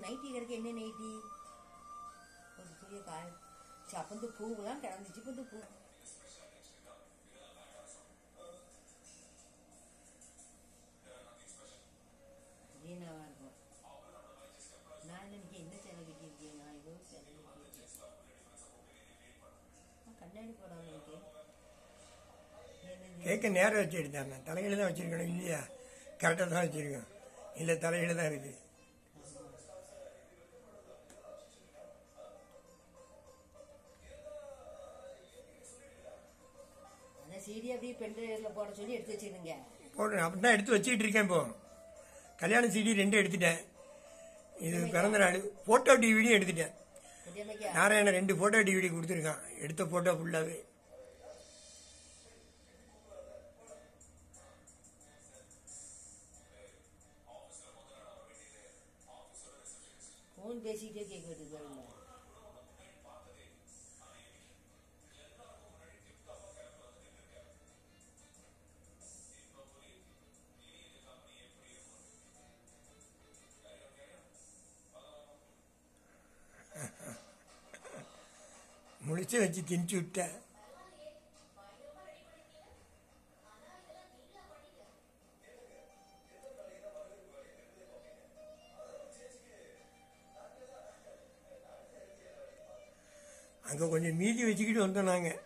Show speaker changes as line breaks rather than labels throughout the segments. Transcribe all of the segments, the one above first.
Nightie கிடக்க என்ன nightie ஒரு துணியை காய அப்பந்து பூவெல்லாம் கிடந்துச்சு இப்போ பூ ஜீனாவா இருக்கும். நான் இன்னைக்கு என்ன சேலை கட்டியிருக்கேன்? நான் ஏதோ சேலை கட்டியிருக்கேன். கண்ணாடி போடாமல் இருக்கு.
கேட்க நேரம் வச்சு எடுத்தாங்க. தலையில தான் வச்சிருக்கணும் இல்லையா? கரெக்டாக தான் வச்சிருக்கோம். இல்லை தலையில தான் இருக்குது.
அந்த சீடி அப்படியே பென்ட்ரைவ்ல போட சொல்லி எடுத்து வச்சுருங்க.
போடுறேன். அப்படி தான் எடுத்து வச்சுக்கிட்டு இருக்கேன். இப்போ கல்யாண சீடி 2 எடுத்துட்டேன். இது பிறந்த நாள் போட்டோ டிவிடியும் எடுத்துட்டேன். நாராயண 2 போட்டோ டிவிடி கொடுத்துருக்கான். எடுத்த போட்டோ ஃபுல்லாவே.
ஃபோன் பேசிக்கிட்டே கேட்குறது பாருங்க.
முடிச்சு வச்சு திணிச்சு விட்டேன். அங்கே கொஞ்சம் மீதி வச்சுக்கிட்டு வந்தோம். நாங்கள்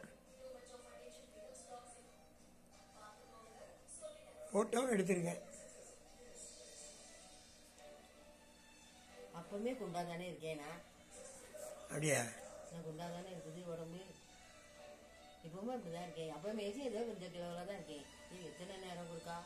ஃபோட்டோவும் எடுத்திருக்கேன்.
அப்பவுமே குண்டா தானே இருக்கேனா?
அப்படியா?
நான் குண்டா தானே இருக்குது உடம்பு. இப்பவுமே அப்படிதான் இருக்கேன். அப்பவுமே ஏதோ கொஞ்சம் கிலோவில் தான் இருக்கேன். எத்தனை நேரம் கொடுக்கா?